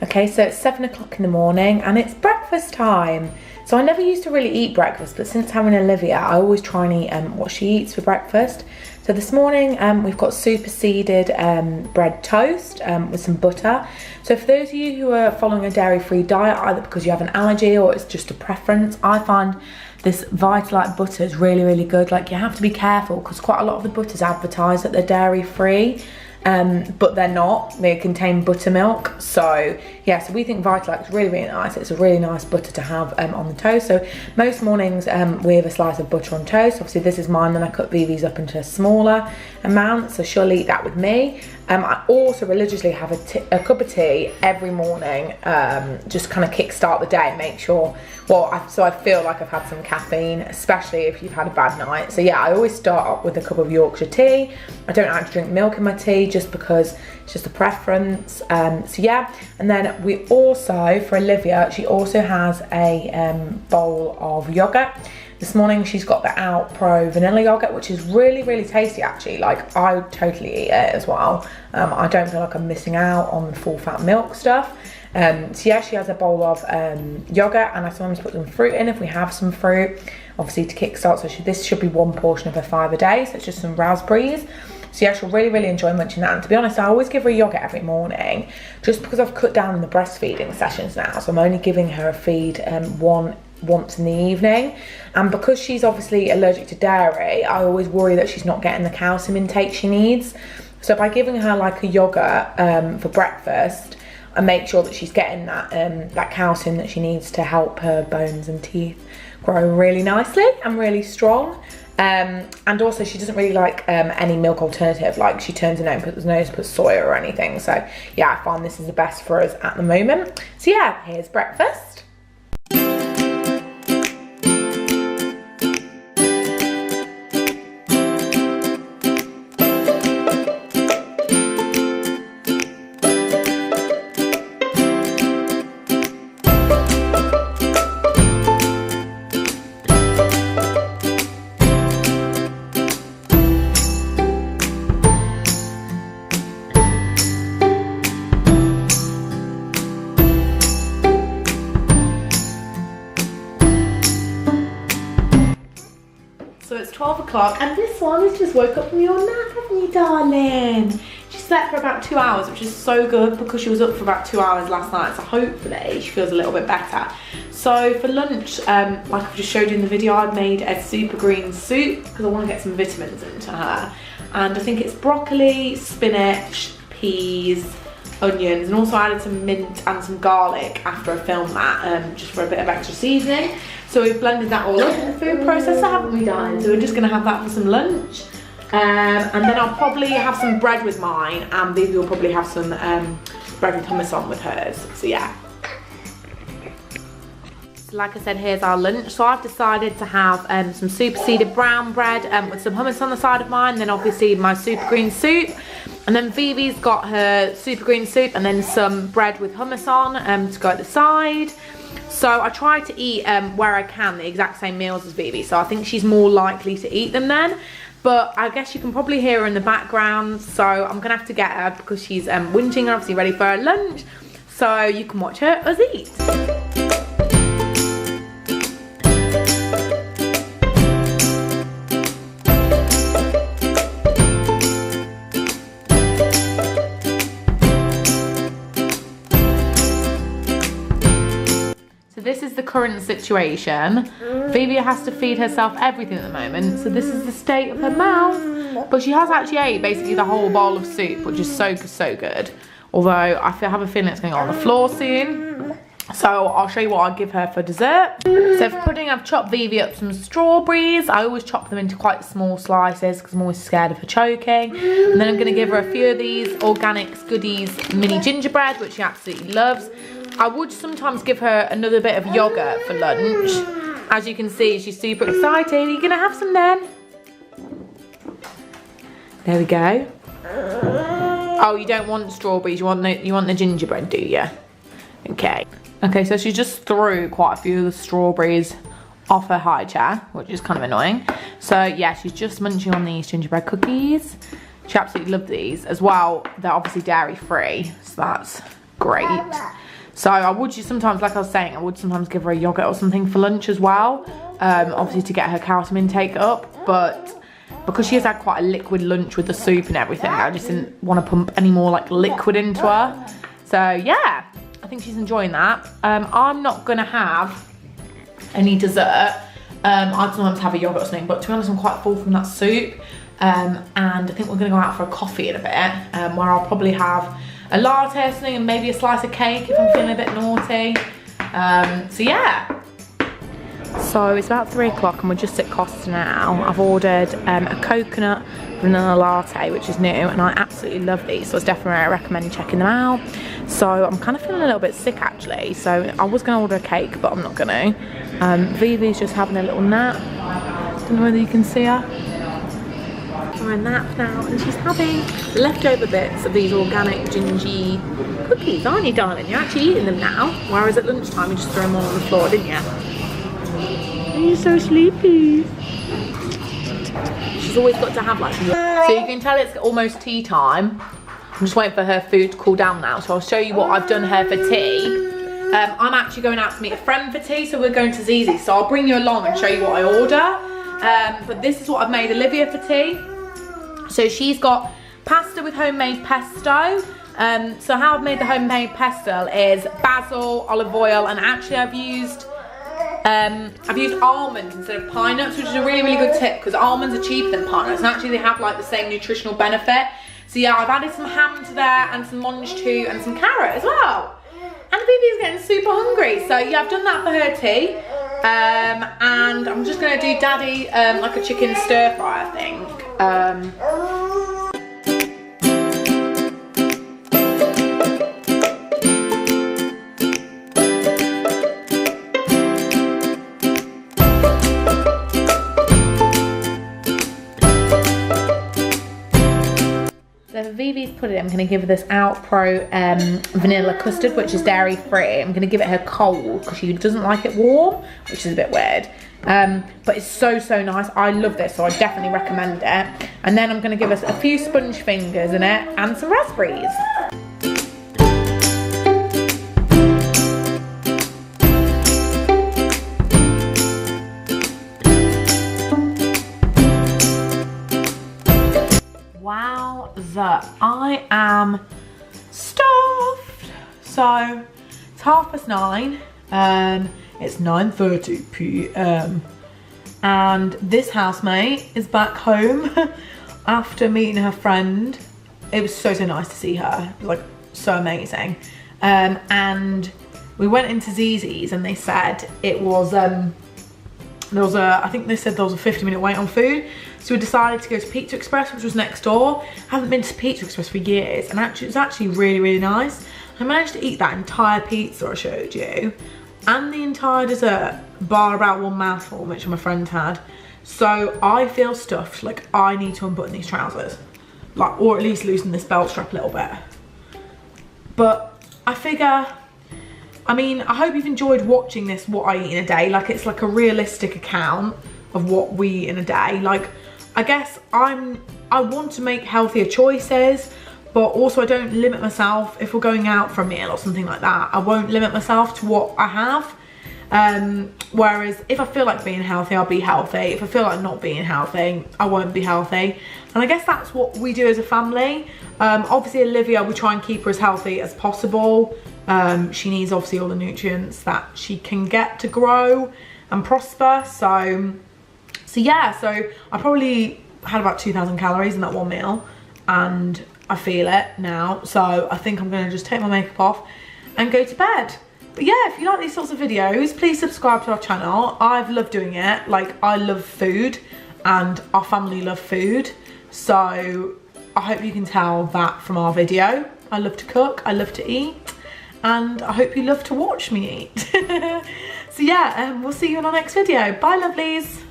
Okay, so it's 7 o'clock in the morning and it's breakfast time. So I never used to really eat breakfast, but since having Olivia, I always try and eat what she eats for breakfast. So this morning we've got superseded bread toast with some butter. So for those of you who are following a dairy-free diet, either because you have an allergy or it's just a preference, I find this Vitalite butter is really, really good. Like, you have to be careful because quite a lot of the butters advertise that they're dairy-free. But they're not. They contain buttermilk. So yeah, so we think Vitalite is really, really nice. It's a really nice butter to have on the toast. So most mornings we have a slice of butter on toast. Obviously this is mine, then I cut Vivi's up into a smaller amount, so she'll eat that with me. I also religiously have a cup of tea every morning, just kind of kickstart the day, make sure, so I feel like I've had some caffeine, especially if you've had a bad night. So yeah, I always start up with a cup of Yorkshire tea. I don't actually drink milk in my tea just because it's just a preference. So yeah, and then we also, for Olivia, she also has a bowl of yogurt. This morning she's got the Out Pro vanilla yogurt, which is really, really tasty actually. Like, I would totally eat it as well. I don't feel like I'm missing out on the full fat milk stuff. So yeah, she has a bowl of yogurt, and I sometimes put some fruit in if we have some fruit, obviously to kickstart. So this should be one portion of her 5 a day, so it's just some raspberries. So yeah, she'll really, really enjoy munching that. And to be honest, I always give her a yogurt every morning, just because I've cut down on the breastfeeding sessions now. So I'm only giving her a feed once in the evening, and because she's obviously allergic to dairy, I always worry that she's not getting the calcium intake she needs. So by giving her like a yogurt for breakfast, I make sure that she's getting that calcium that she needs to help her bones and teeth grow really nicely and really strong. And also she doesn't really like any milk alternative, like she turns her nose and puts soya or anything. So yeah, I find this is the best for us at the moment. So yeah, here's breakfast. So it's 12 o'clock and this one has just woke up from your nap, haven't you, darling? She slept for about 2 hours, which is so good because she was up for about 2 hours last night, so hopefully she feels a little bit better. So for lunch, like I've just showed you in the video, I've made a super green soup because I want to get some vitamins into her. And I think it's broccoli, spinach, peas, onions, and also added some mint and some garlic after I filmed that, just for a bit of extra seasoning. So we've blended that all up in the food processor, haven't we, darling? So we're just gonna have that for some lunch. And then I'll probably have some bread with mine, and Vivi will probably have some bread with hummus on with hers. So yeah. So like I said, here's our lunch. So I've decided to have some superseded brown bread with some hummus on the side of mine, then obviously my super green soup. And then Vivi's got her super green soup and then some bread with hummus on to go at the side. So I try to eat where I can the exact same meals as Vivi, so I think she's more likely to eat them then. But I guess you can probably hear her in the background, so I'm gonna have to get her because she's whinging and obviously ready for her lunch. So you can watch her us eat. This is the current situation. Vivi has to feed herself everything at the moment, so this is the state of her mouth. But she has actually ate basically the whole bowl of soup, which is so good. Although I have a feeling it's going to go on the floor soon. So I'll show you what I'll give her for dessert. So for pudding, I've chopped Vivi up some strawberries. I always chop them into quite small slices because I'm always scared of her choking. And then I'm going to give her a few of these Organics Goodies mini gingerbread, which she absolutely loves. I would sometimes give her another bit of yogurt for lunch. As you can see, she's super excited. Are you gonna have some then? There we go. Oh, you don't want strawberries, you want the gingerbread, do you? Okay. Okay, so she just threw quite a few of the strawberries off her high chair, which is kind of annoying. So yeah, she's just munching on these gingerbread cookies. She absolutely loved these as well. They're obviously dairy free, so that's great. So I would just sometimes, like I was saying, I would sometimes give her a yogurt or something for lunch as well, obviously to get her calcium intake up, but because she has had quite a liquid lunch with the soup and everything, I just didn't want to pump any more like liquid into her. So yeah, I think she's enjoying that. I'm not gonna have any dessert. I'd sometimes have a yogurt or something, but to be honest, I'm quite full from that soup. And I think we're gonna go out for a coffee in a bit, where I'll probably have a latte or something and maybe a slice of cake if I'm feeling a bit naughty. So yeah. So it's about 3 o'clock and we're just at Costa now. I've ordered a coconut vanilla latte, which is new, and I absolutely love these, so it's definitely I recommend checking them out. So I'm kind of feeling a little bit sick actually, so I was going to order a cake, but I'm not going to. Vivi's just having a little nap. Don't know whether you can see her. For a nap now, and she's having leftover bits of these organic gingy cookies, aren't you, darling? You're actually eating them now, whereas at lunchtime you just threw them all on the floor, didn't you? You're so sleepy. She's always got to have like. So you can tell it's almost tea time. I'm just waiting for her food to cool down now, so I'll show you what I've done her for tea. I'm actually going out to meet a friend for tea, so we're going to Zizi, so I'll bring you along and show you what I order. But this is what I've made Olivia for tea. So she's got pasta with homemade pesto. So how I've made the homemade pesto is basil, olive oil, and actually I've used almonds instead of pine nuts, which is a really, really good tip because almonds are cheaper than pine nuts and actually they have like the same nutritional benefit. So yeah, I've added some ham to there and some mange too and some carrot as well. And Vivi's getting super hungry. So yeah, I've done that for her tea. And I'm just gonna do Daddy like a chicken stir fry, I think. So for Vivi's pudding, I'm going to give her this Outpro vanilla custard, which is dairy free. I'm going to give it her cold because she doesn't like it warm, which is a bit weird. But it's so, so nice. I love this, so I definitely recommend it. And then I'm going to give us a few sponge fingers in it and some raspberries. Wowza, I am stuffed. So it's 9:30. It's 9:30 p.m. and this housemate is back home after meeting her friend. It was so, so nice to see her. It was like so amazing. And we went into Zizi's and they said it was I think they said there was a 50-minute wait on food. So we decided to go to Pizza Express, which was next door. I haven't been to Pizza Express for years, and actually, it's actually really, really nice. I managed to eat that entire pizza I showed you, and the entire dessert, bar about one mouthful, which my friend had. So I feel stuffed, like I need to unbutton these trousers, like, or at least loosen this belt strap a little bit. But I figure, I mean, I hope you've enjoyed watching this, what I eat in a day. Like, it's like a realistic account of what we eat in a day. Like, I guess I want to make healthier choices, but also I don't limit myself if we're going out for a meal or something like that. I won't limit myself to what I have. Whereas if I feel like being healthy, I'll be healthy. If I feel like not being healthy, I won't be healthy. And I guess that's what we do as a family. Obviously Olivia, we try and keep her as healthy as possible. She needs obviously all the nutrients that she can get to grow and prosper. So yeah, so I probably had about 2,000 calories in that one meal, and I feel it now. So I think I'm gonna just take my makeup off and go to bed. But yeah, if you like these sorts of videos, please subscribe to our channel. I've loved doing it. Like, I love food and our family love food. So I hope you can tell that from our video. I love to cook, I love to eat, and I hope you love to watch me eat. So yeah, we'll see you in our next video. Bye, lovelies.